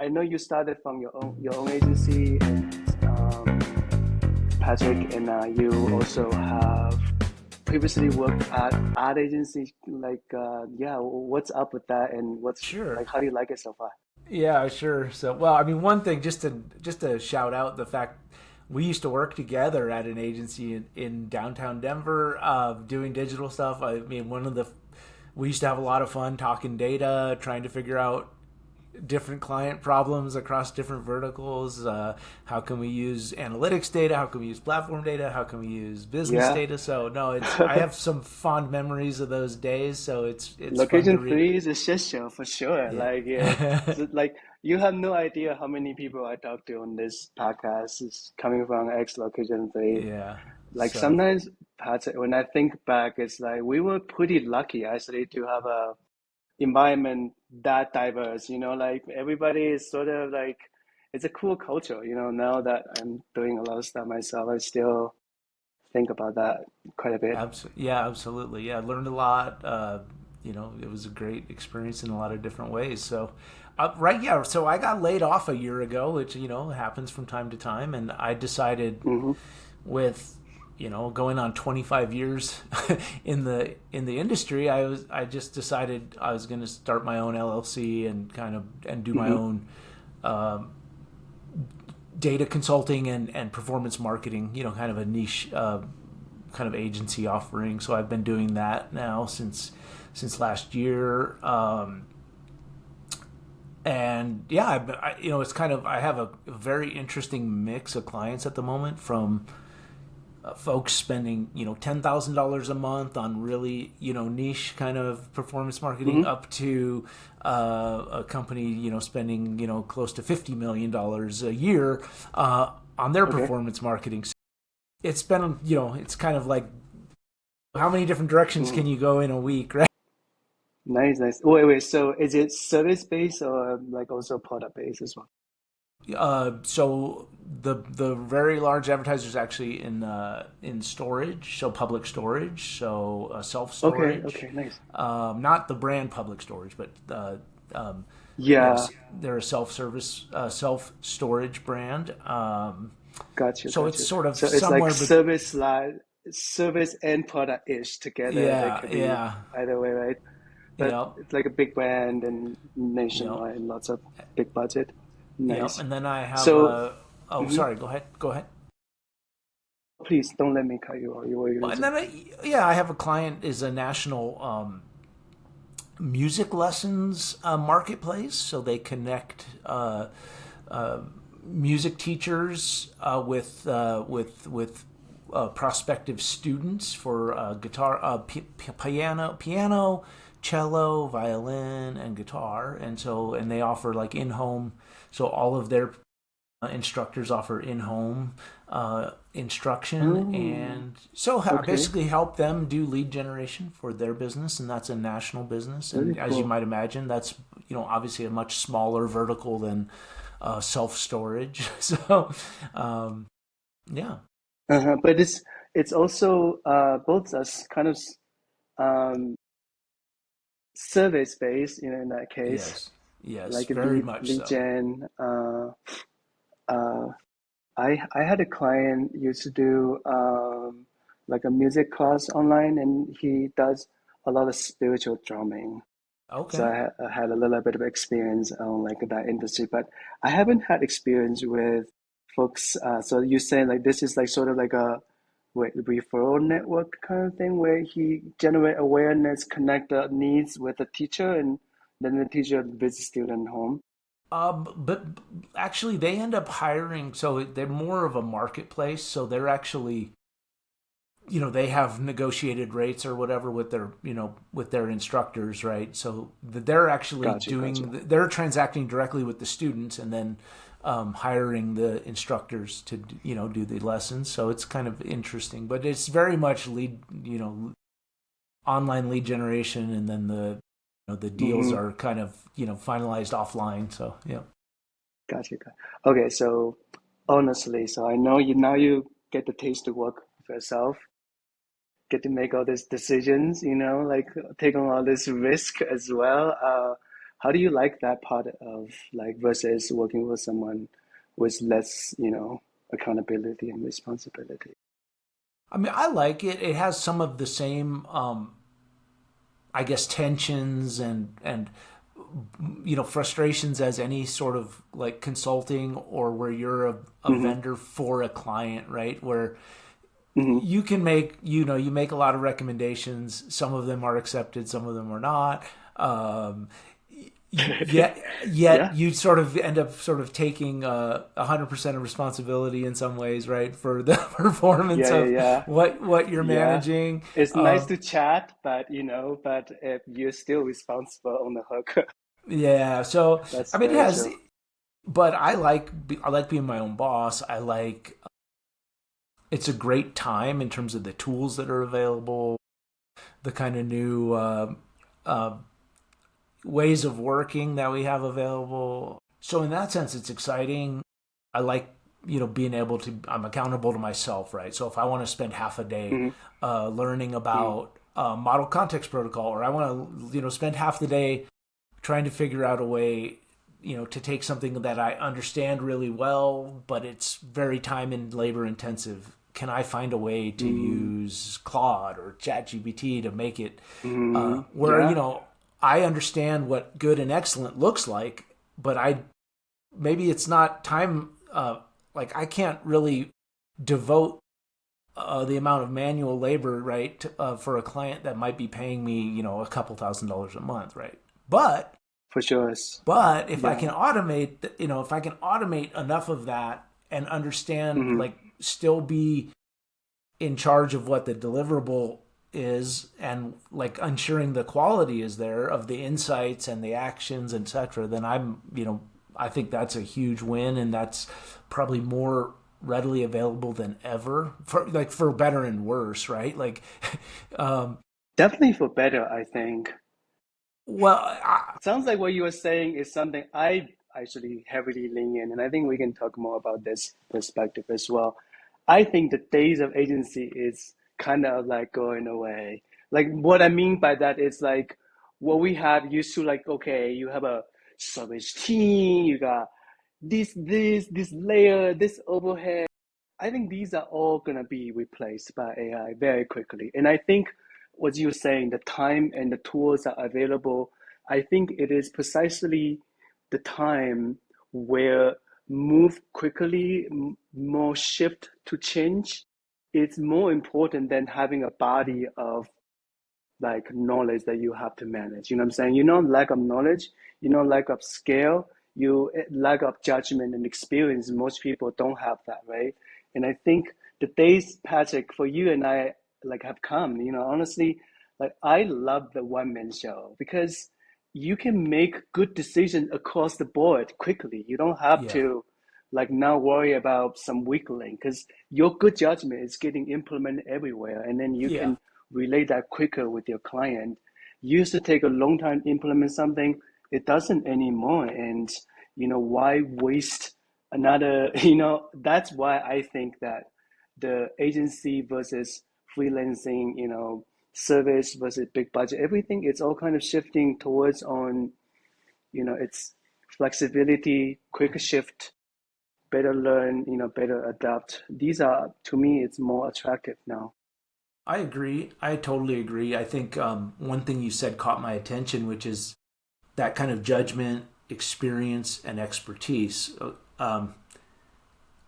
I know you started from your own agency, and Patrick, and you also have previously worked at ad agency. Like, yeah, what's up with that, and what's Sure. like, how do you like it so far? Yeah, sure. So, well, I mean, one thing just to shout out the fact we used to work together at an agency in downtown Denver, doing digital stuff. I mean, we used to have a lot of fun talking data, trying to figure out different client problems across different verticals. How can we use analytics data? How can we use platform data? How can we use business Yeah. data? So no, it's I have some fond memories of those days. So it's fun to Location read. three is a shit show for sure. Yeah. Like, yeah, so, like you have no idea how many people I talk to on this podcast is coming from ex location three. Yeah. Like So sometimes, Patrick, when I think back, it's like we were pretty lucky actually to have a environment that diverse. Like everybody is sort of like it's a cool culture. Now that I'm doing a lot of stuff myself, I still think about that quite a bit. yeah, absolutely. Yeah, I learned a lot. It was a great experience in a lot of different ways. So, right, yeah. So I got laid off a year ago, which happens from time to time, and I decided Hmm. with going on 25 years in the industry, I just decided I was going to start my own LLC and do my Hmm. own data consulting and performance marketing. Kind of a niche kind of agency offering. So I've been doing that now since last year. And yeah, it's kind of I have a very interesting mix of clients at the moment, from folks spending $10,000 a month on really niche kind of performance marketing, Hmm. up to a company spending close to $50 million a year on their Okay. performance marketing. So it's been it's kind of like, how many different directions can Mm. you go in a week, right? Nice, nice. Wait, wait. So is it service based or like also product based as well? So the very large advertisers actually in storage, so public storage, so self Okay, storage, okay, nice. not the brand public storage, but um, Yeah, they're a self storage brand. got you, So got it's you. sort of So it's like somewhere, but service and product-ish together. They yeah, could be yeah, either way, right? But yep, it's like a big brand and yep, nationwide and lots of big budget. yep. Nice. And then I have So, a. Oh, mhm. sorry. Go ahead. Please don't let me cut you off. You were going to And say. then yeah, I have a client is a national music lessons marketplace. So they connect music teachers with prospective students for guitar, piano, cello, violin, and guitar. And they offer like in home. So all of their instructors offer in-home instruction, Oh, and so okay. basically help them do lead generation for their business. And that's a national business, Very and as you cool. might imagine, that's obviously a much smaller vertical than self-storage. So yeah. But it's also both as kind of um, service based, in that case, Yes, yes, like a very lead much lead so. gen. Uh, I had a client used to do like a music class online, and he does a lot of spiritual drumming. So Okay. I had a little bit of experience on like that industry, but I haven't had experience with folks. So you saying like this is like sort of like a referral network kind of thing where he generate awareness, connect the needs with the teacher, and then the teacher visits student home. But actually, they end up hiring. So they're more of a marketplace. So they're actually, they have negotiated rates or whatever with their instructors, right? So they're actually Got you, got you. they're transacting directly with the students, and then hiring the instructors to do the lessons. So it's kind of interesting, but it's very much online lead generation, and then the deals Mm-hmm. are kind of finalized offline. So yeah. Got you. Okay, so honestly, so I know you now you get the taste to work for yourself, get to make all these decisions, like take on all this risk as well. How do you like that part of like versus working with someone with less, accountability and responsibility? I mean, I like it. It has some of the same, I guess, tensions and frustrations as any sort of like consulting or where you're a Hmm. vendor for a client, right? Where Hmm. you can make you make a lot of recommendations. Some of them are accepted, some of them are not. Um, yet Yeah. you sort of end up sort of taking 100% of responsibility in some ways, right, for the performance Yeah, yeah, of yeah. what you're Yeah. managing. It's nice to chat, but you're still responsible on the hook. Yeah, so That's I mean, it very has, true. but I like being my own boss. I like it's a great time in terms of the tools that are available, the kind of new uh, ways of working that we have available. So in that sense, it's exciting. I like being able to. I'm accountable to myself, right? So if I want to spend half a day Hmm. learning Hmm. about model context protocol, or I want to spend half the day trying to figure out a way to take something that I understand really well, but it's very time and labor intensive. Can I find a way to Hmm. use Claude or ChatGPT to make it Hmm. where Yeah. I understand what good and excellent looks like, but I maybe it's not time. Like I can't really devote the amount of manual labor, right, for a client that might be paying me, a couple $1,000s a month, right? But For sure. if I Yeah. can automate, if I can automate enough of that and understand, Hmm. like, still be in charge of what the deliverable is and like ensuring the quality is there of the insights and the actions, etc., then I think that's a huge win, and that's probably more readily available than ever for better and worse, right? Like, um, Definitely for better, I think. well, It sounds like what you were saying is something I actually heavily lean in, and I think we can talk more about this perspective as well. I think the days of agency is kind of like going away. Like what I mean by that is like what we have used to like, okay, you have a service team, you got this layer, this overhead. I think these are all gonna be replaced by AI very quickly. And I think what you're saying, the time and the tools are available. I think it is precisely the time where move quickly, more shift to change. It's more important than having a body of like knowledge that you have to manage. You know what I'm saying? You know, lack of knowledge, lack of scale, you lack of judgment and experience. Most people don't have that, right? And I think the days, Patrick, for you and I, like have come. Honestly, like I love the one man show because you can make good decisions across the board quickly. You don't have yeah, to like now worry about some weak link because your good judgment is getting implemented everywhere, and then you yeah. can relate that quicker with your client. Used to take a long time to implement something, it doesn't anymore. And why waste another, that's why I think that the agency versus freelancing, service versus big budget, everything, it's all kind of shifting towards on, it's flexibility, quicker shift, better learn, better adapt. These are, to me, it's more attractive now. I agree. I totally agree. I think one thing you said caught my attention, which is that kind of judgment, experience, and expertise. Um,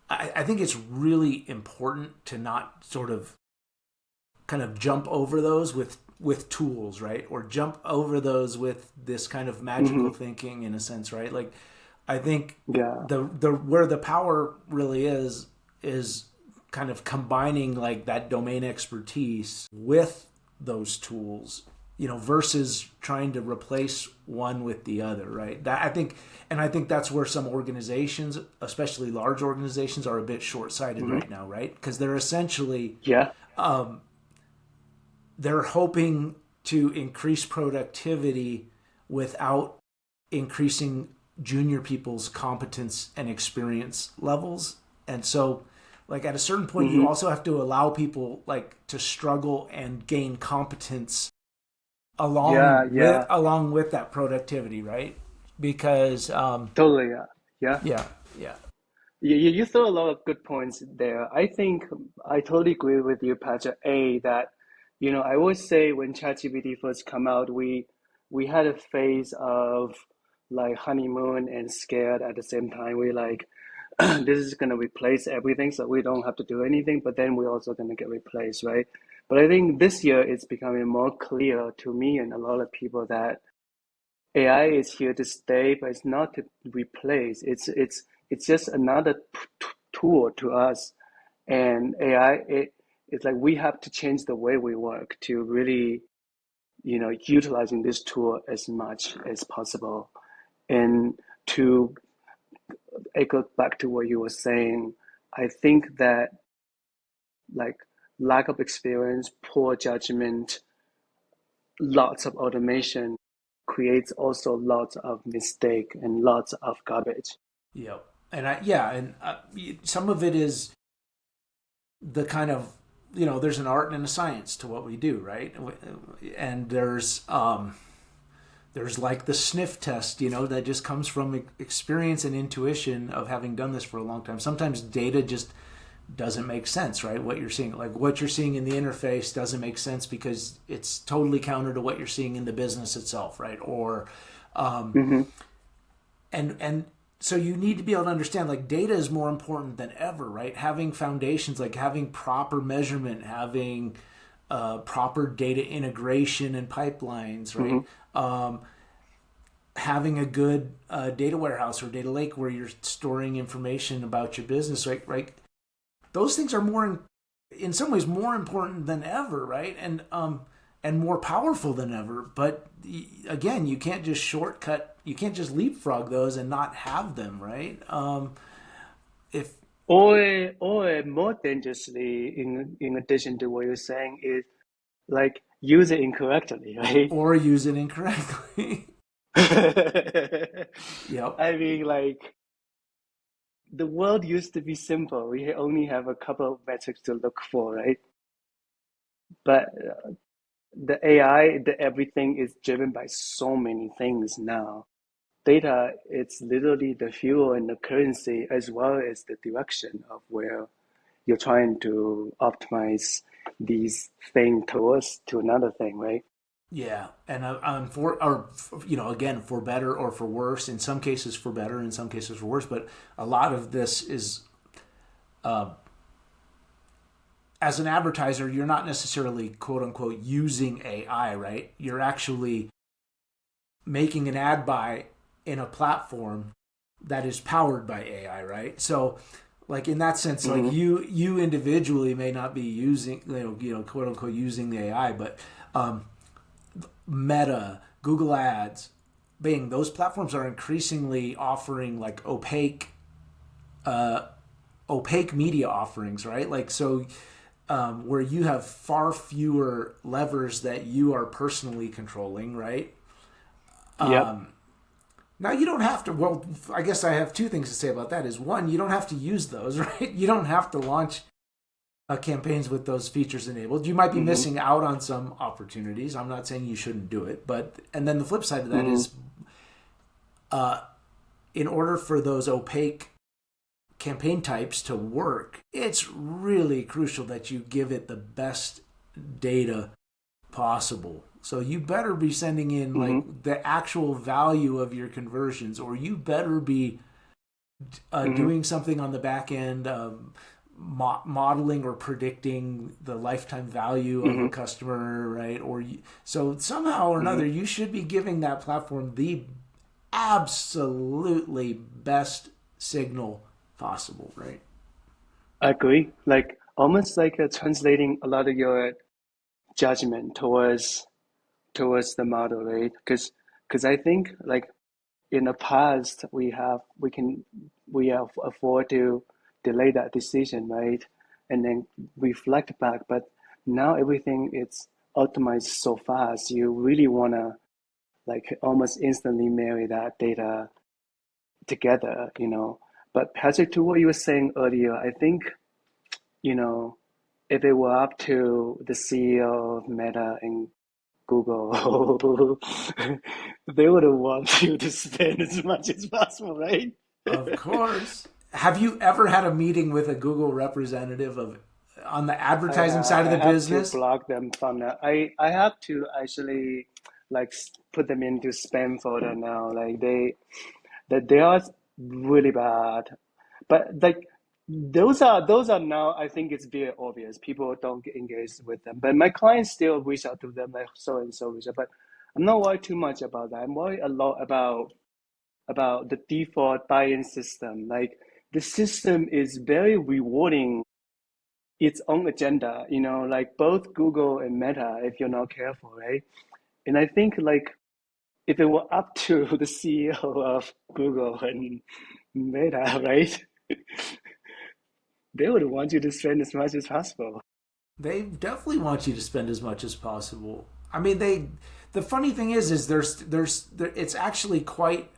I think it's really important to not sort of kind of jump over those with tools, right? Or jump over those with this kind of magical Hmm. thinking in a sense, right? Like I think Yeah. the where the power really is kind of combining like that domain expertise with those tools, versus trying to replace one with the other, right? That I think that's where some organizations, especially large organizations, are a bit short-sighted Hmm. right now, right? Because they're essentially Yeah. they're hoping to increase productivity without increasing junior people's competence and experience levels. And so like at a certain point you Hmm. also have to allow people like to struggle and gain competence Yeah. Yeah. along with that productivity, right? because Totally. Yeah. yeah, yeah, You throw a lot of good points there. I think I totally agree with you, Patrick. That I always say when ChatGPT first come out, we had a phase of like honeymoon and scared at the same time. We like this is gonna replace everything, so we don't have to do anything. But then we're also gonna get replaced, right? But I think this year it's becoming more clear to me and a lot of people that AI is here to stay, but it's not to replace. It's just another tool to us. And AI, it's like we have to change the way we work to really, utilizing this tool as much as possible. And to echo back to what you were saying, I think that like lack of experience, poor judgment, lots of automation creates also lots of mistake and lots of garbage. yeah. And yeah, and some of it is the kind of there's an art and a science to what we do, right? And there's like the sniff test, that just comes from experience and intuition of having done this for a long time. Sometimes data just doesn't make sense, right? What you're seeing in the interface doesn't make sense because it's totally counter to what you're seeing in the business itself, right? Or Mm-hmm. and so you need to be able to understand like data is more important than ever, right? Having foundations, like having proper measurement, having proper data integration and pipelines, right? Mm-hmm. Having a good data warehouse or data lake where you're storing information about your business, right? Right. Those things are in some ways, more important than ever, right? And more powerful than ever. But again, you can't just shortcut. You can't just leapfrog those and not have them, right? If Or more dangerously, in addition to what you're saying, is like use it incorrectly, right? or use it incorrectly. Yep. I mean, like the world used to be simple. We only have a couple of metrics to look for, right? But the AI, the everything is driven by so many things now. Data, it's literally the fuel and the currency as well as the direction of where you're trying to optimize these thing towards to another thing, right? Yeah, and for or again for better or for worse. In some cases for better, in some cases for worse. But a lot of this is as an advertiser, you're not necessarily quote unquote using AI, right? You're actually making an ad buy in a platform that is powered by AI, right? So, like in that sense, like Mm-hmm. you individually may not be using quote unquote using the AI, but Meta, Google Ads, Bing, those platforms are increasingly offering like opaque media offerings, right? Like so, where you have far fewer levers that you are personally controlling, right? Yep. Now you don't have to. Well, I guess I have two things to say about that. Is one, you don't have to use those, right? You don't have to launch campaigns with those features enabled. You might be Mm-hmm. missing out on some opportunities. I'm not saying you shouldn't do it, but and then the flip side of that Mm-hmm. is, in order for those opaque campaign types to work, it's really crucial that you give it the best data possible. So you better be sending in Mm-hmm. like the actual value of your conversions, or you better be Mm-hmm. doing something on the back end, modeling or predicting the lifetime value of a Mm-hmm. customer, right? So somehow or Mm-hmm. another, you should be giving that platform the absolutely best signal possible, right? I agree. Like almost like translating a lot of your judgment towards the model, right? Because I think like in the past we have afford to delay that decision, right? And then reflect back. But now everything it's optimized so fast. You really wanna like almost instantly marry that data together. But Patrick, to what you were saying earlier, I think, you know, if it were up to the CEO of Meta and Google, they would want you to spend as much as possible, right? Of course. Have you ever had a meeting with a Google representative of on the advertising side of I the have to business? block them from that. I have to actually like put them into spam folder now. Like they are really bad. But like those are now I think it's very obvious. People don't get engaged with them. But my clients still reach out to them like so and so reach out. But I'm not worried too much about that. I'm worried a lot about the default buy-in system. Like the system is very rewarding its own agenda, like both Google and Meta, if you're not careful, right? And I think like if it were up to the CEO of Google and Meta, right? They would want you to spend as much as possible. They definitely want you to spend as much as possible. I mean, they. The funny thing is it's actually quite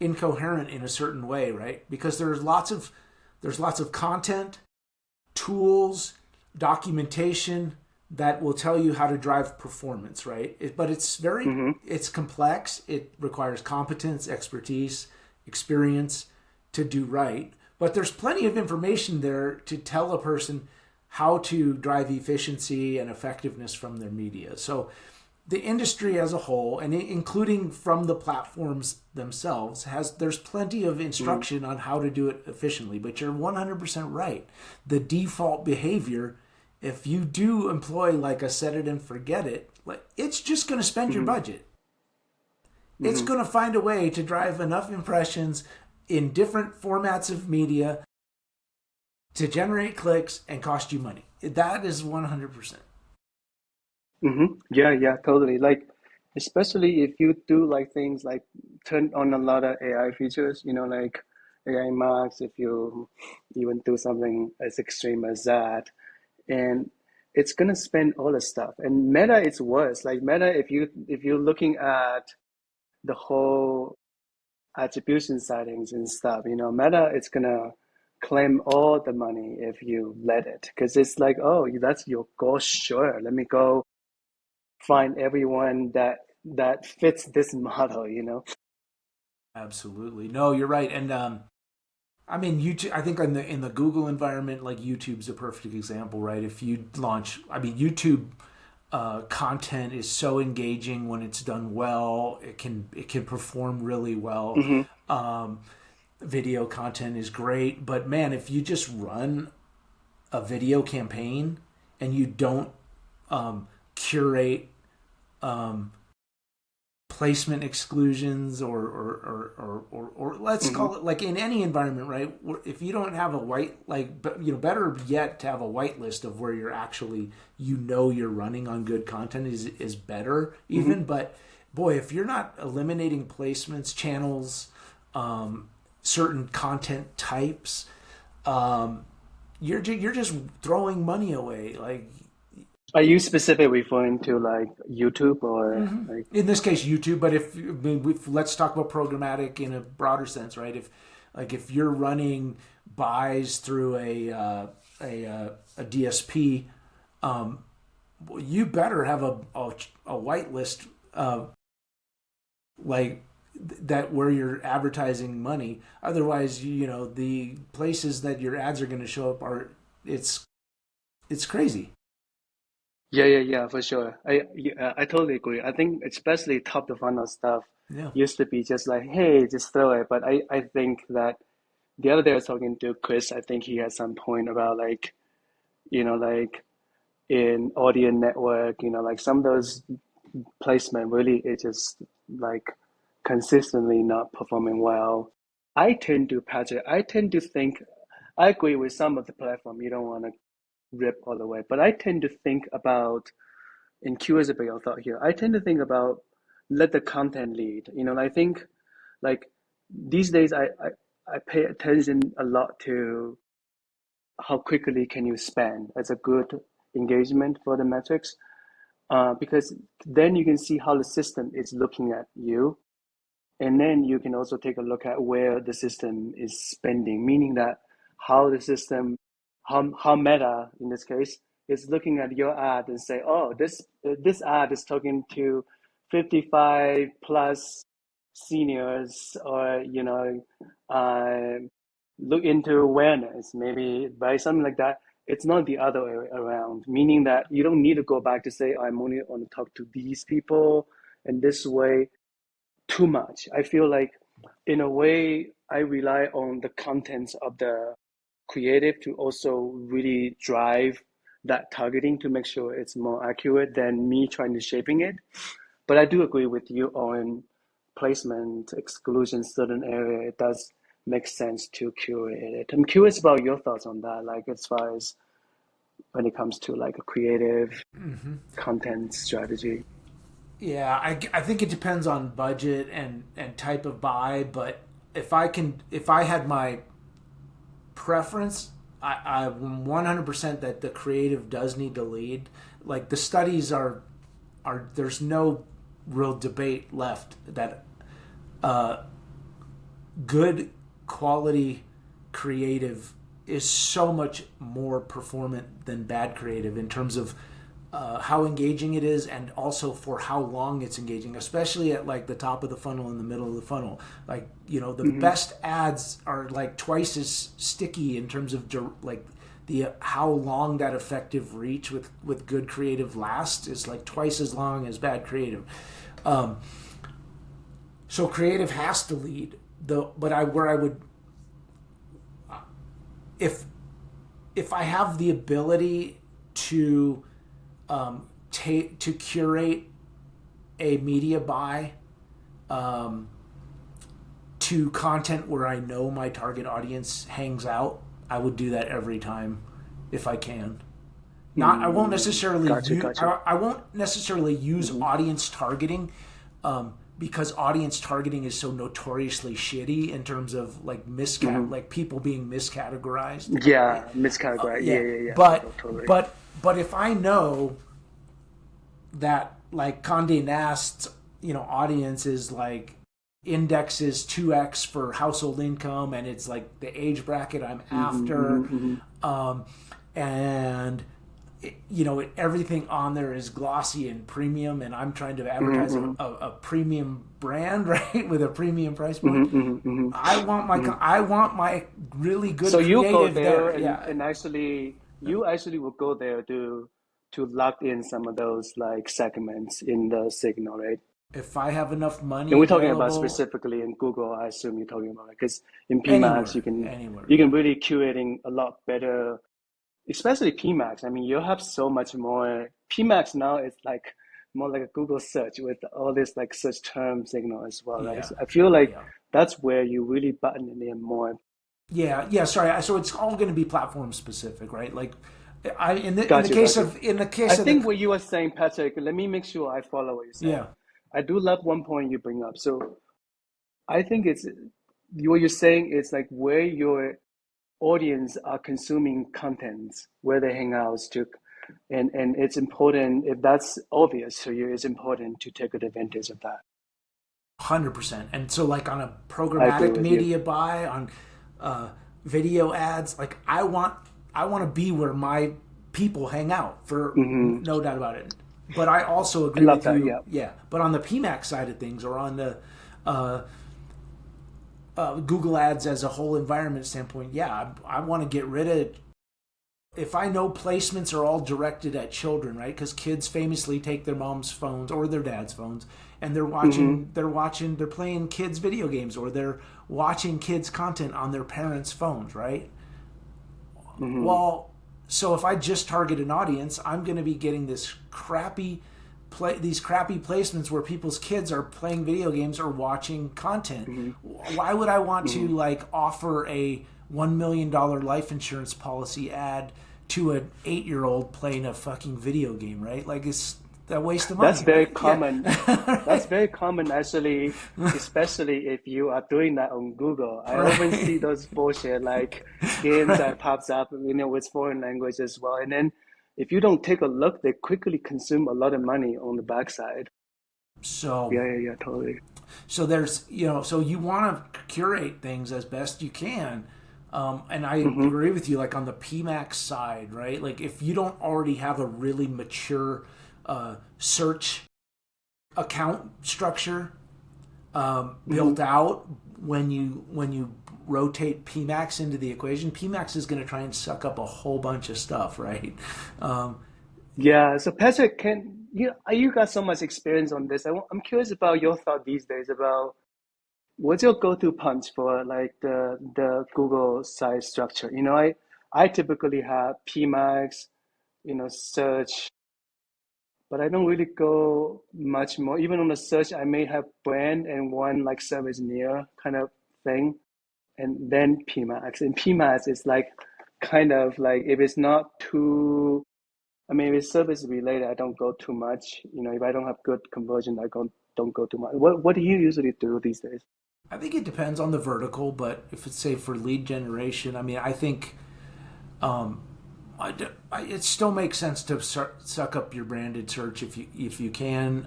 incoherent in a certain way, right? Because there's lots of content, tools, documentation that will tell you how to drive performance, right? But Mm-hmm. it's complex. It requires competence, expertise, experience to do right. But there's plenty of information there to tell a person how to drive efficiency and effectiveness from their media. So the industry as a whole, and including from the platforms themselves, there's plenty of Mm-hmm. instruction on how to do it efficiently. But you're 100% right. The default behavior, if you do employ like a set it and forget it, like it's just going to spend your Mm-hmm. budget. It's Mm-hmm. going to find a way to drive enough impressions in different formats of media to generate clicks and cost you money. That is 100%. Mm-hmm. Yeah, yeah, totally. Like, especially if you do like things like turn on a lot of AI features, like AI Max, if you even do something as extreme as that, and it's gonna spend all the stuff. And Meta is worse. Like Meta, if you're looking at the whole attribution settings and stuff, Meta it's gonna claim all the money if you let it, because it's like, oh, that's your goal. Sure, let me go find everyone that fits this model. Absolutely. No, you're right. And I mean, YouTube. I think in the Google environment, like YouTube's a perfect example, right? If you launch, I mean, YouTube content is so engaging when it's done well. It can perform really well. Hmm. Um, Video content is great, but man, if you just run a video campaign and you don't curate um, placement exclusions or let's Hmm. call it like in any environment, right? If you don't have a white, like, better yet to have a whitelist of where you're actually, you're running on good content is better Hmm. even. But boy, if you're not eliminating placements, channels, certain content types, um, you're just throwing money away. Like, Are you specifically referring to like YouTube or like? in this case YouTube, but if let's talk about programmatic in a broader sense, right? If you're running buys through a DSP, um, you better have a whitelist, like that, where you're advertising money. Otherwise, the places that your ads are going to show up are, it's it's crazy. Yeah, yeah, yeah, for sure. I totally agree. I think especially top of funnel stuff Yeah. used to be just like, hey, just throw it. But I think that the other day I was talking to Chris. I think he had some point about like, like in audience network, like some of those placement really is just like consistently not performing well. I tend to think, I agree with some of the platform. You don't want to rip all the way, but I tend to think about, and curious about your thought here. I tend to think about let the content lead. I think like these days I pay attention a lot to how quickly can you spend as a good engagement for the metrics, because then you can see how the system is looking at you, and then you can also take a look at where the system is spending, meaning that how the system, how Meta in this case is looking at your ad and say, oh, this ad is talking to 55 plus seniors, or uh, look into awareness, maybe by something like that. It's not the other way around, meaning that you don't need to go back to say, I'm only want to talk to these people and this way too much. I feel like, in a way, I rely on the contents of the creative to also really drive that targeting to make sure it's more accurate than me trying to shaping it. But I do agree with you on placement, exclusion, certain area. It does make sense to curate it. I'm curious about your thoughts on that, like as far as when it comes to like a creative content strategy. Yeah, I think it depends on budget and type of buy, but if I had my preference, I'm 100% that the creative does need to lead. Like the studies are there's no real debate left that good quality creative is so much more performant than bad creative in terms of how engaging it is, and also for how long it's engaging, especially at like the top of the funnel and the middle of the funnel. Like, the best ads are like twice as sticky in terms of like the how long that effective reach with good creative lasts is like twice as long as bad creative. So creative has to lead. But I would, if I have the ability to to curate a media buy to content where I know my target audience hangs out, I would do that every time if I can. Not, I won't necessarily Gotcha. I won't necessarily use audience targeting, because audience targeting is so notoriously shitty in terms of like like people being miscategorized. Yeah, miscategorized. Yeah. But Totally. but if I know that like Condé Nast's audience is like indexes 2x for household income, and it's like the age bracket I'm after, and everything on there is glossy and premium, and I'm trying to advertise a premium brand, right, with a premium price point. I want my really good. So you go creative there, yeah. and actually you actually will go there to lock in some of those like segments in the signal, right? If I have enough money And we're talking about available, specifically in Google. I assume you're talking about, because in PMax anywhere, you yeah. can really curating a lot better, especially PMax. I mean, you have so much more. PMax now is like more like a Google search with all this like search term signal as well, right? Yeah, So I feel like yeah. that's where you really button it in more. Yeah. Sorry. So it's all going to be platform specific, right? Like, in the Gotcha, case gotcha. of in the I case of think the what you were saying, Patrick, let me make sure I follow what you're saying. yeah. I do love one point you bring up. So I think it's what you're saying is like where your audience are consuming content, where they hang out to, and it's important, if that's obvious to you, it's important to take advantage of that. 100%. And so, like on a I agree programmatic with you. media buy on video ads, like I want to be where my people hang out, for no doubt about it. But I also I agree love with that. you, Yeah. yeah. But on the PMAX side of things, or on the uh, Google Ads as a whole environment standpoint, yeah, I want to get rid of. If I know placements are all directed at children, right? Because kids famously take their mom's phones or their dad's phones, and they're playing kids video games, or they're watching kids content on their parents' phones, right? Well, so if I just target an audience, I'm going to be getting these crappy placements where people's kids are playing video games or watching content. Why would I want to like offer a $1 million life insurance policy ad to an 8-year-old playing a fucking video game, right? Like, it's a waste of money. That's very Right? common. Yeah. That's very common, actually, especially if you are doing that on Google. I often see Right. those bullshit like games Right. that pops up, with foreign language as well. And then if you don't take a look, they quickly consume a lot of money on the backside. So Yeah, totally. so there's so you want to curate things as best you can, And I Mm-hmm. agree with you, like on the PMAX side, right? Like if you don't already have a really mature search account structure Mm-hmm. built out, when you rotate PMAX into the equation, PMAX is going to try and suck up a whole bunch of stuff, right? Um, Yeah. So Patrick, can you got so much experience on this? I'm curious about your thought these days about what's your go-to punch for like the Google size structure? I typically have PMax, search, but I don't really go much more. Even on the search, I may have brand and one like service near kind of thing, and then PMax. And PMax is like kind of like if it's not too, I mean, if it's service related, I don't go too much. If I don't have good conversion, I don't go too much. What do you usually do these days? I think it depends on the vertical, but if it's say for lead generation, I mean, I think um, it still makes sense to suck up your branded search if you can.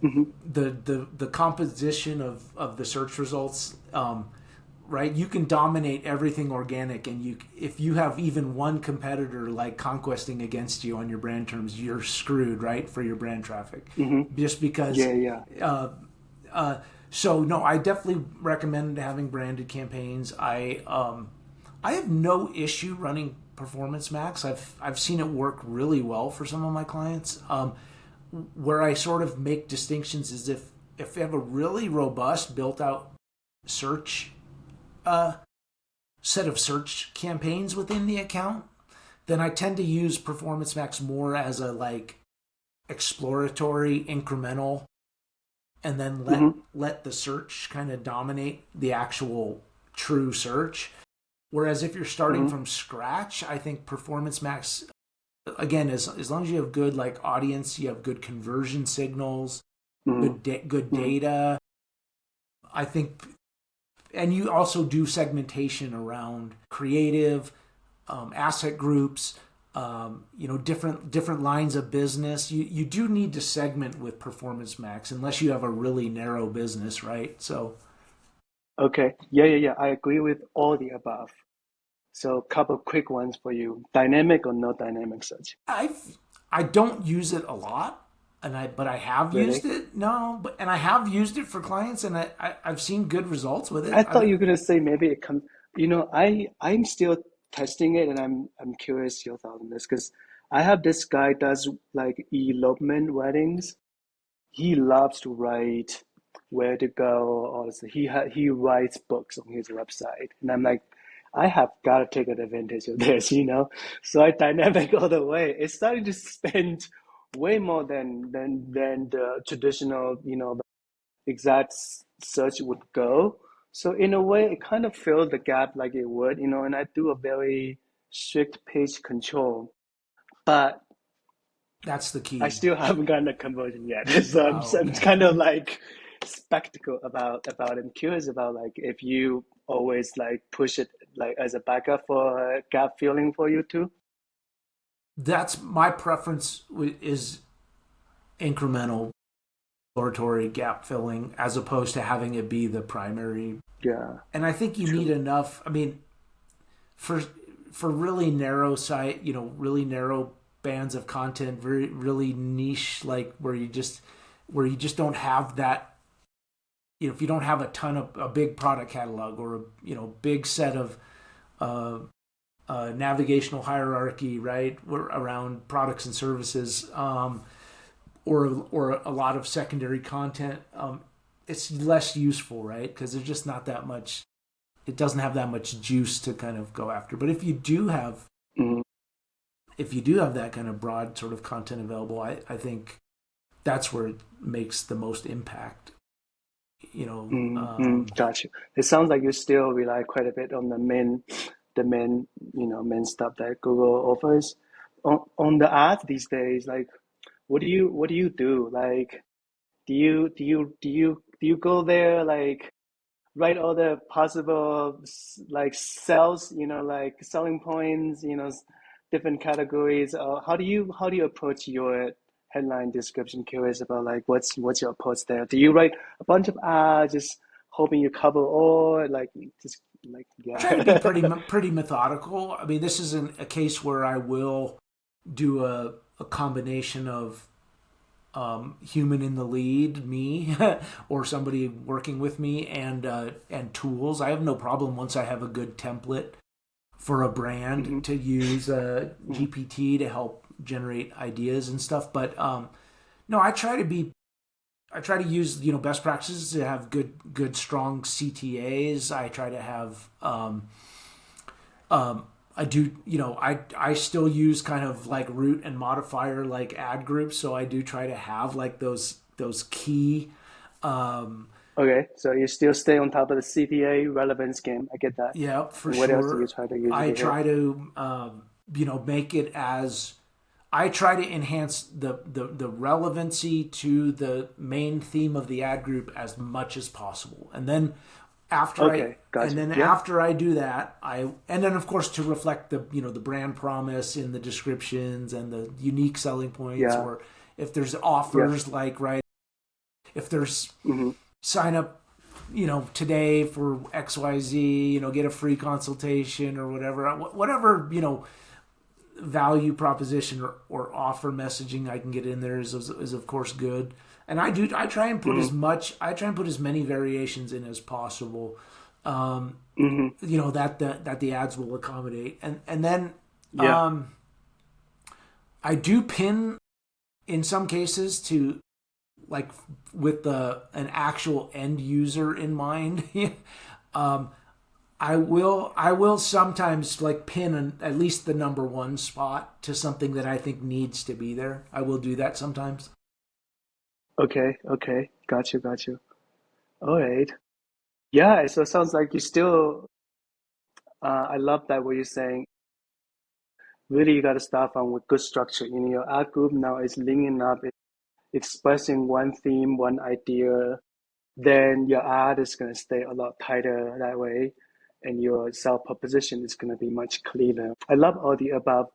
Hmm. The composition of the search results, right? You can dominate everything organic, and if you have even one competitor like conquesting against you on your brand terms, you're screwed, right, for your brand traffic, Hmm. just because. Yeah, yeah. Uh, uh, so no, I definitely recommend having branded campaigns. I have no issue running Performance Max. I've seen it work really well for some of my clients. Where I sort of make distinctions is if you have a really robust built out search uh, set of search campaigns within the account, then I tend to use Performance Max more as a like exploratory incremental, and then let Hmm. let the search kind of dominate the actual true search. Whereas if you're starting Hmm. from scratch, I think Performance Max, again, as long as you have good like audience, you have good conversion signals, Hmm. good Hmm. data. I think, and you also do segmentation around creative, asset groups, different lines of business. You do need to segment with Performance Max unless you have a really narrow business, right? So Okay. Yeah, yeah, yeah. I agree with all the above. So, a couple quick ones for you. Dynamic or no dynamic search? I don't use it a lot, but I have used Really? it. No, but and I have used it for clients, and I've seen good results with it. I thought you were gonna say maybe it comes. I'm still testing it, and I'm curious your thoughts on this because I have this guy does like elopement weddings. He loves to write where to go. Also, he writes books on his website, and I'm like, I have got to take advantage of this. So I dynamic all the way. It's starting to spend way more than the traditional, exact search would go. So in a way, it kind of filled the gap like it would, and I do a very strict page control, but That's the I key. still haven't gotten a conversion yet. So I'm, Oh, so I'm okay. kind of like spectacle about it. I'm curious about like if you always like push it like as a backup for a gap filling for you too. That's my preference is incremental exploratory gap filling as opposed to having it be the primary. Yeah, And I think you need true. enough. I mean, for really narrow site, really narrow bands of content, very really niche, like where you just don't have that. If you don't have a big product catalog or a big set of uh, navigational hierarchy, right, around products and services, or a lot of secondary content, it's less useful, right? Because there's just not that much. It doesn't have that much juice to kind of go after. But Mm, if you do have that kind of broad sort of content available, I think that's where it makes the most impact. You know, Got you. It sounds like you still rely quite a bit on the main stuff that Google offers. On the ads these days, like, what do you do? Like, do you go there like write all the possible like sales, like selling points, different categories. How do you approach your headline description? Curious about like what's your approach there? Do you write a bunch of ads, just hoping you cover all, like just Like, I try to be yeah. pretty methodical. I mean, this isn't a case where I will do a combination of human in the lead, me, or somebody working with me, and tools. I have no problem once I have a good template for a brand Hmm. to use Hmm. GPT to help generate ideas and stuff. But no, I try to use best practices to have good strong CTAs. I try to have I do I still use kind of like root and modifier like ad groups, so I do try to have like those key Okay, so you still stay on top of the CTA relevance game. I get that. yeah, for And what else do you sure. try to usually I hit? try to make it as I try to enhance the relevancy to the main theme of the ad group as much as possible. After I Okay, got you. Yeah, after I do that, and then of course to reflect the brand promise in the descriptions and the unique selling points, yeah, or if there's yeah. offers if there's Hmm. sign up today for XYZ, get a free consultation or whatever value proposition or offer messaging I can get in there is of course good. And I try and put Hmm. as many variations in as possible. Hmm. That the ads will accommodate. And then Yeah. I do pin in some cases to like with the an actual end user in mind. um, I will sometimes like pin at least the number one spot to something that I think needs to be there. I will do that sometimes. Okay, okay. Got you, got you. All right. Yeah, so it sounds like you still, I love that what you're saying. Really, you got to start from with good structure. Your ad group now is linking up, expressing one theme, one idea. Then your ad is going to stay a lot tighter that way, and your self proposition is going to be much clearer. I love all the above.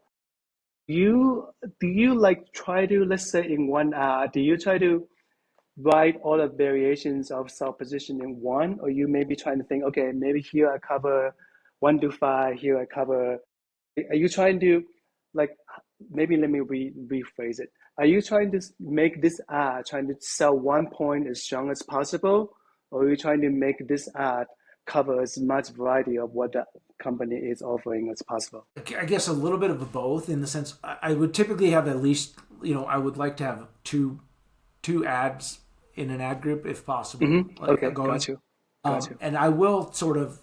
You do you like try to, let's say in one ad, do you try to write all the variations of self position in one, or you may be trying to think, okay, maybe here I cover 1 to 5, here I cover. Are you trying to like maybe let me rephrase it. Are you trying to make this ad trying to sell one point as strong as possible, or are you trying to make this ad cover as much variety of what the company is offering as possible? I guess a little bit of both in the sense I would typically have at least I would like to have two ads in an ad group if possible, like Okay, going. got you, got you. And I will sort of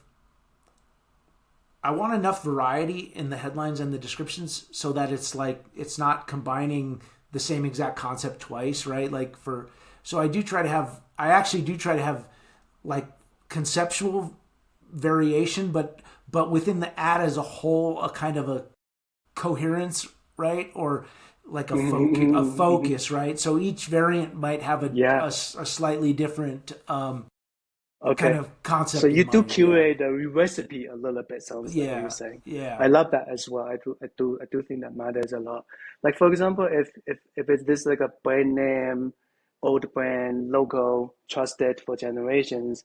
I want enough variety in the headlines and the descriptions so that it's not combining the same exact concept twice, right? Like for so I actually do try to have like conceptual variation, but within the ad as a whole, a kind of a coherence, right? Or like a Hmm. focus, right? So each variant might have Yeah. a slightly different kind Okay. of So concept in you do mind. Yeah, curate the recipe a little bit, sounds like what you're yeah, saying. yeah. I love that as well. I do think that matters a lot. Like for example, if it's this like a brand name, old brand, local, trusted for generations,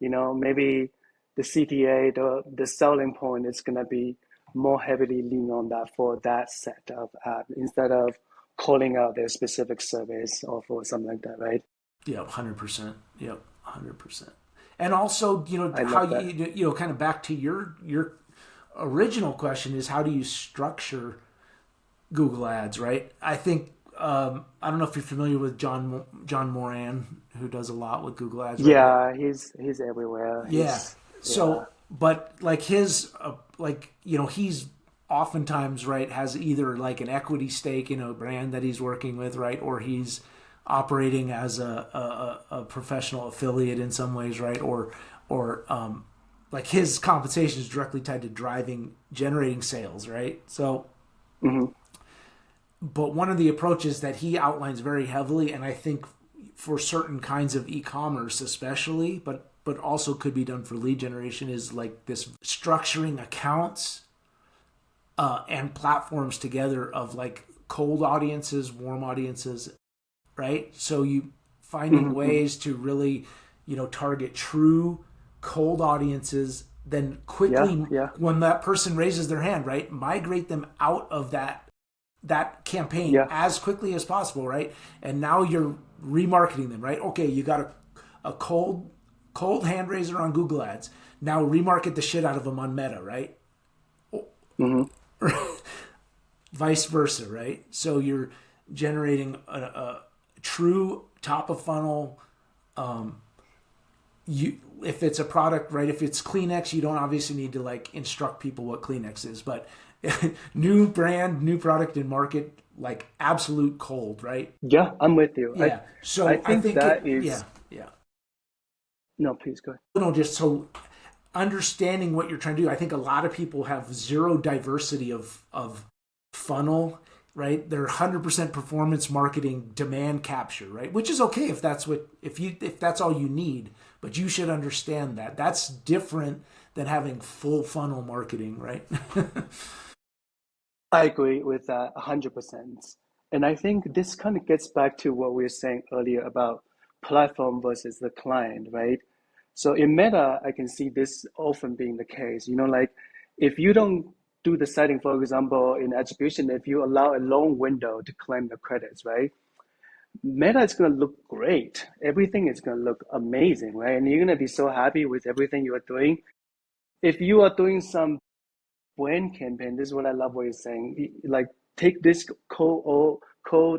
maybe the CTA, the selling point is gonna be more heavily lean on that for that set of app instead of calling out their specific service or for something like that, right? Yeah, 100%. Yep, 100%. And also, I how love that. kind of back to your original question is how do you structure Google Ads, right? I think I don't know if you're familiar with John Moran, who does a lot with Google Ads, right? But Yeah, he's everywhere. yeah, Yeah. but like his he's oftentimes right has either like an equity stake in a brand that he's working with, right, or he's operating as a professional affiliate in some ways, right, or like his compensation is directly tied to generating sales, right? So Hmm. but one of the approaches that he outlines very heavily, and I think for certain kinds of e-commerce especially, but also could be done for lead generation, is like this structuring accounts and platforms together of like cold audiences, warm audiences, right? So you finding Hmm. ways to really target true cold audiences then Yeah, quickly, yeah, when that person raises their hand, right, migrate them out of that campaign yeah. as quickly as possible, right? And now you're remarketing them, right? Okay, you got a cold hand raiser on Google Ads. Now remarket the shit out of them on Meta, right? Hmm. Vice versa, right? So you're generating a true top of funnel. You, if it's a product, right? If it's Kleenex, you don't obviously need to like instruct people what Kleenex is, but new brand, new product in market, like absolute cold, right? Yeah, I'm with you. Yeah. I So I think think that it, is yeah, yeah. no, please go ahead. No, just so understanding what you're trying to do. I think a lot of people have zero diversity of funnel, right? They're 100% performance marketing, demand capture, right? Which is okay if that's what if that's all you need, but you should understand that that's different than having full funnel marketing, right? I agree with that 100%. And I think this kind of gets back to what we were saying earlier about platform versus the client, right? So in Meta, I can see this often being the case. Like if you don't do the setting, for example, in attribution, if you allow a long window to claim the credits, right? Meta is going to look great. Everything is going to look amazing, right? And you're going to be so happy with everything you are doing. If you are doing some brand campaign, this is what I love what you're saying. Like take this cold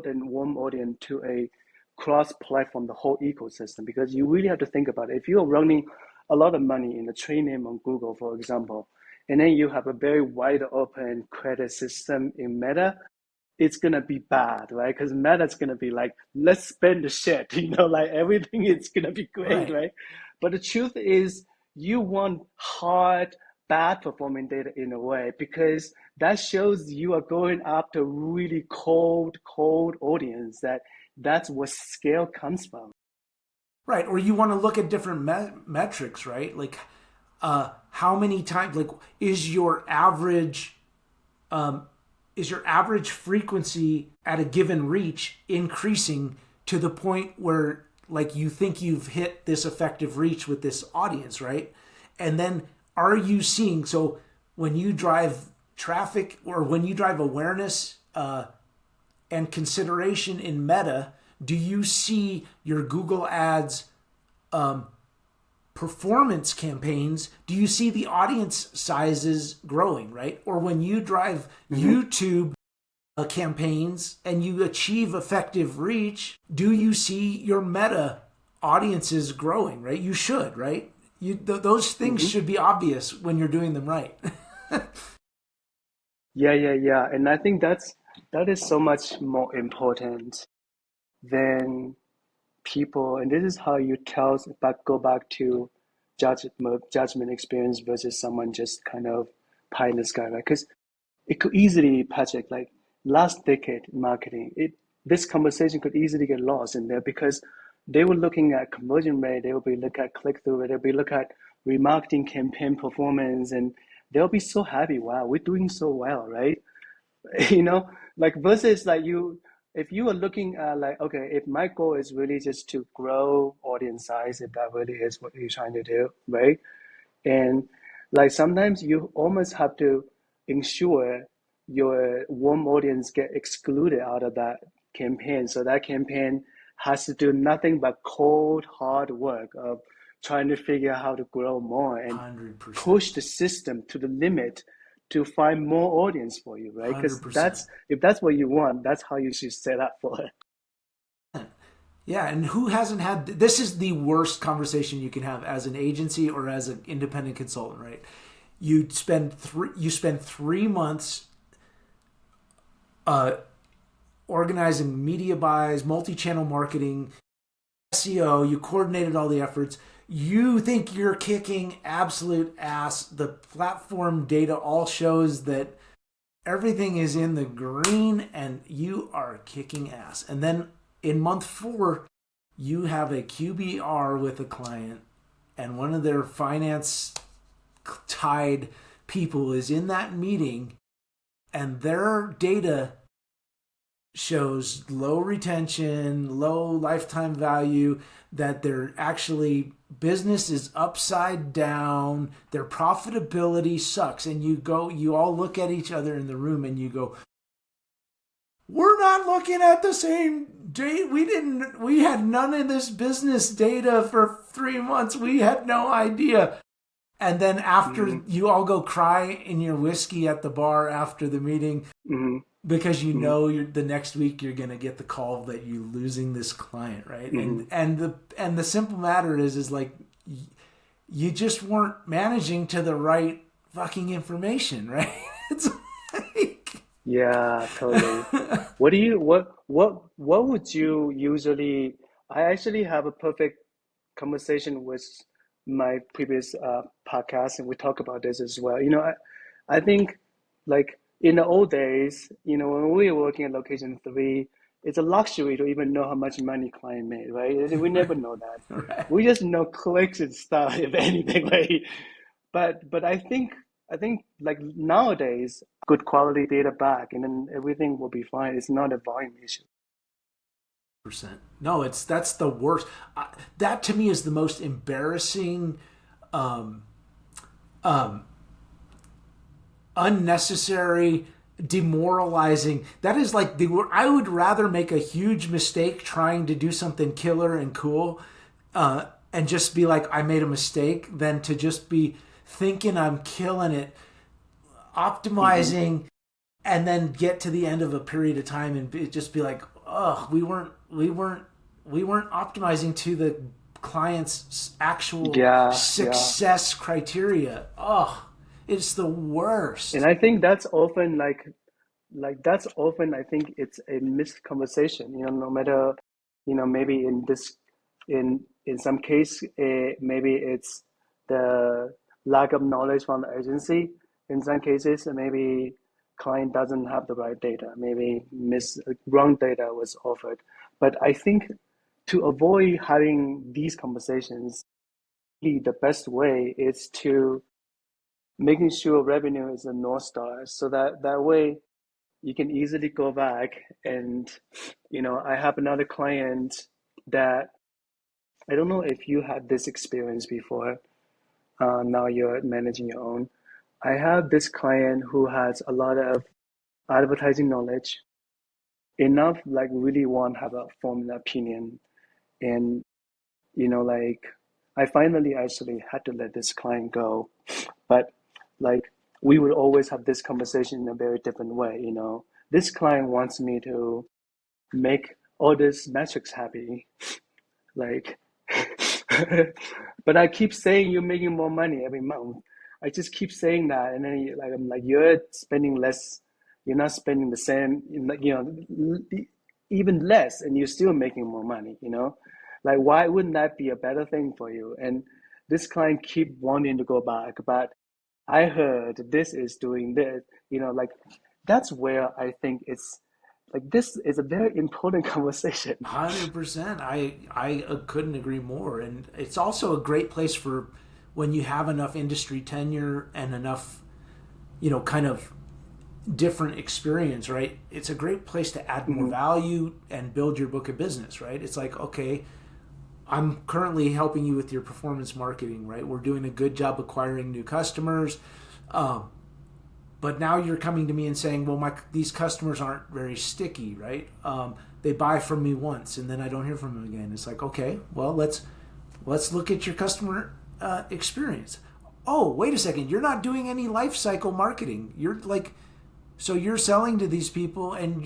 and warm audience to a cross-platform, the whole ecosystem, because you really have to think about it. If you're running a lot of money in the trade name on Google, for example, and then you have a very wide open credit system in Meta, it's gonna be bad, right? Because Meta's gonna be like, let's spend the shit, like everything is gonna be great, Right. right? But the truth is, you want hard, bad performing data in a way because that shows you are going after really cold audience. That's where scale comes from. Right. Or you want to look at different metrics, right? Like how many times, like um, is your average frequency at a given reach increasing to the point where like you think you've hit this effective reach with this audience, right? And then are you seeing, so when you drive traffic or when you drive awareness and consideration in Meta, do you see your Google Ads performance campaigns, do you see the audience sizes growing, right? Or when you drive Mm-hmm. YouTube campaigns and you achieve effective reach, do you see your Meta audiences growing, right? You should, right? Those things Mm-hmm. should be obvious when you're doing them right. Yeah, yeah, yeah. And I think that is so much more important than people. And this is how you go back to judgment experience versus someone just kind of pie in the sky, right? Because it could easily, Patrick, like last decade marketing, this conversation could easily get lost in there because they were looking at conversion rate, they will be looking at click through rate, they'll be looking at remarketing campaign performance, and they'll be so happy. Wow, we're doing so well, right? you know like versus like if you are looking at like, okay, if my goal is really just to grow audience size, if that really is what you're trying to do, right? And like sometimes you almost have to ensure your warm audience get excluded out of that campaign, so that campaign has to do nothing but cold hard work of trying to figure out how to grow more and 100%. push the system to the limit to find more audience for you, right? Because 100%. if that's what you want, that's how you should set up for it. Yeah, and who hasn't had this is the worst conversation you can have as an agency or as an independent consultant, right? You spend 3 months uh, organizing media buys, multi-channel marketing, SEO, you coordinated all the efforts. You think you're kicking absolute ass. The platform data all shows that everything is in the green and you are kicking ass. And then in month 4, you have a QBR with a client and one of their finance tied people is in that meeting and their data shows low retention, low lifetime value, that they're actually business is upside down, their profitability sucks, and you all look at each other in the room and you go, we're not looking at the same date. We had none of this business data for 3 months. We had no idea. And then after Mm-hmm. you all go cry in your whiskey at the bar after the meeting, Mm-hmm. because you Mm-hmm. know the next week you're going to get the call that you're losing this client, right? Mm-hmm. And the simple matter is like you just weren't managing to the right fucking information, right? It's like Yeah, totally. What would you usually? I actually have a perfect conversation with my previous podcast, and we talk about this as well. I think like in the old days, when we were working at location three, it's a luxury to even know how much money client made, right? And we never know that. right. We just know clicks and stuff, if anything, right? But I think like nowadays, good quality data back, and then everything will be fine. It's not a volume issue. Percent. No, that's the worst. That to me is the most embarrassing, um, um, unnecessary, demoralizing. That is like I would rather make a huge mistake trying to do something killer and cool, and just be like I made a mistake, than to just be thinking I'm killing it, Hmm. optimizing, and then get to the end of a period of time and just be like, oh, we weren't optimizing to the client's actual Yeah, yeah. success criteria. Oh, it's the And worst. I think that's often that's often I think it's a missed conversation. No matter maybe in some case maybe it's the lack of knowledge from the agency. In some cases maybe client doesn't have the right data. Maybe wrong data was offered. But I think to avoid having these conversations, the best way is to making sure revenue is a north star, so that way you can easily go back and I have another client that I don't know if you had this experience before. Now you're managing your own. I have this client who has a lot of advertising knowledge, enough like really want to have a formed opinion. And like I finally actually had to let this client go. But like we would always have this conversation in a very different way. This client wants me to make all these metrics happy, like, but I keep saying you're making more money every month. I just keep saying that, and then like I'm like you're spending less, you're not spending the same, even less, and you're still making more money. Like why wouldn't that be a better thing for you? And this client keep wanting to go back, but I heard this is doing this, like that's where I think it's like this is a very important conversation. 100%. I couldn't agree more. And it's also a great place for when you have enough industry tenure and enough, kind of different experience, right? It's a great place to add more Hmm. value and build your book of business, right? It's like, okay, I'm currently helping you with your performance marketing, right? We're doing a good job acquiring new customers. Um, but now you're coming to me and saying, well, these customers aren't very sticky, right? They buy from me once and then I don't hear from them again. It's like, okay, well, let's look at your customer experience. Oh, wait a second, you're not doing any life cycle marketing. You're like, so you're selling to these people, and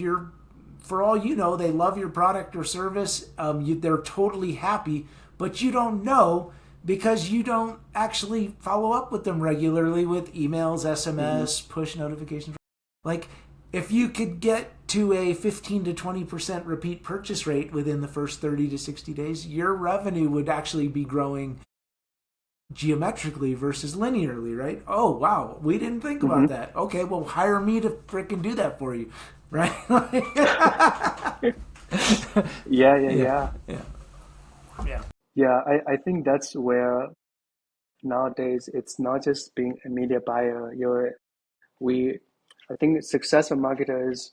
for all you know, they love your product or service. They're totally happy, but you don't know because you don't actually follow up with them regularly with emails, Hmm. SMS, push notifications. Like, if you could get to a 15 to 20% repeat purchase rate within the first 30 to 60 days, your revenue would actually be growing geometrically versus linearly, right? Oh, wow, we didn't think about Hmm. that. Okay, well, hire me to freaking do that for you, right? Yeah, yeah, yeah, yeah. yeah, yeah. Yeah, I think that's where nowadays it's not just being a media buyer. We I think successful marketers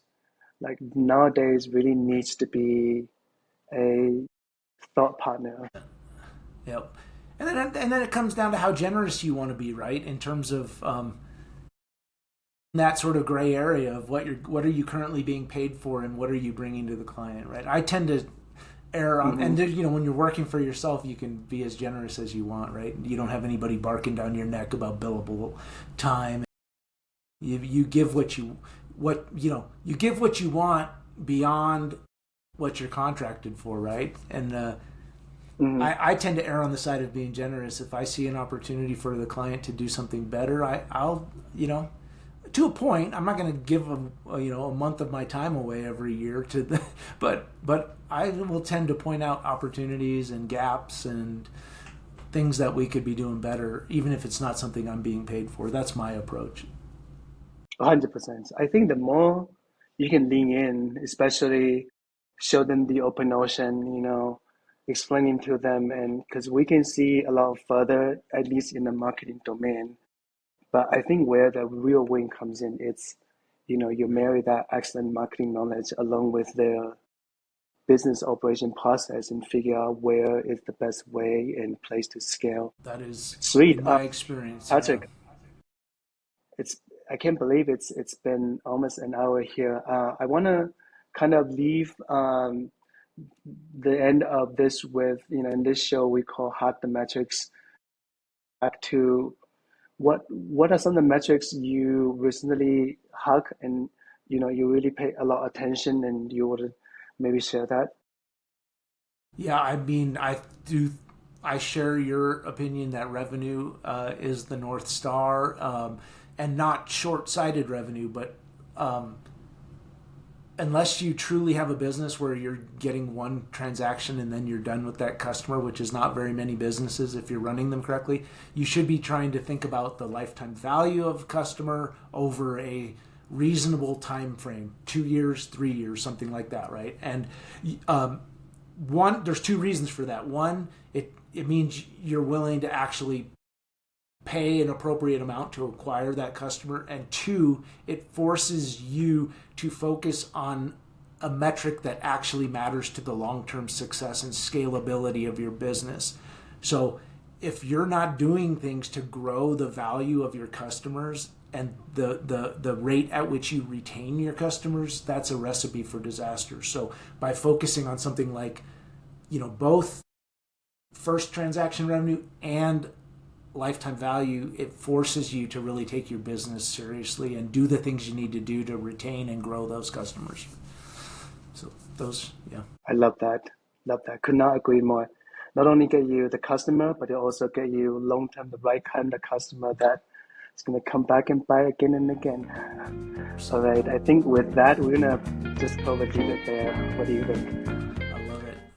like nowadays really needs to be a thought partner. Yep. And then it comes down to how generous you want to be, right? In terms of that sort of gray area of what are you currently being paid for and what are you bringing to the client, right? I tend to err on, Mm-hmm. and when you're working for yourself, you can be as generous as you want, right? You don't have anybody barking down your neck about billable time. You give you give what you want beyond what you're contracted for, right? And Mm-hmm. I tend to err on the side of being generous. If I see an opportunity for the client to do something better, I'll to a point. I'm not going to give them a month of my time away every year but I will tend to point out opportunities and gaps and things that we could be doing better, even if it's not something I'm being paid for. That's my approach. 100%. I think the more you can lean in, especially show them the open ocean, explaining to them, and because we can see a lot further, at least in the marketing domain. But I think where the real win comes in, it's, you marry that excellent marketing knowledge along with the business operation process and figure out where is the best way and place to scale. That is, Sweet. in my experience, yeah. Patrick, it's I can't believe it's been almost an hour here. I want to kind of leave the end of this with, in this show we call Hack the Metrics, back to what are some of the metrics you recently hack and you really pay a lot of attention and you would maybe share that? Yeah, I mean, I share your opinion that revenue is the North Star, and not short sighted revenue, but unless you truly have a business where you're getting one transaction and then you're done with that customer, which is not very many businesses if you're running them correctly, you should be trying to think about the lifetime value of a customer over a reasonable time frame, 2 years, 3 years, something like that, right? And there's two reasons for that. One, it means you're willing to actually pay an appropriate amount to acquire that customer, and two, it forces you to focus on a metric that actually matters to the long-term success and scalability of your business. So if you're not doing things to grow the value of your customers and the rate at which you retain your customers, that's a recipe for disaster. So by focusing on something like both first transaction revenue and lifetime value, it forces you to really take your business seriously and do the things you need to do to retain and grow those customers. So those, yeah. I love that. Love that. Could not agree more. Not only get you the customer, but it also get you long term the right kind of customer that is going to come back and buy again and again. All right. I think with that, we're going to just probably leave it there. What do you think?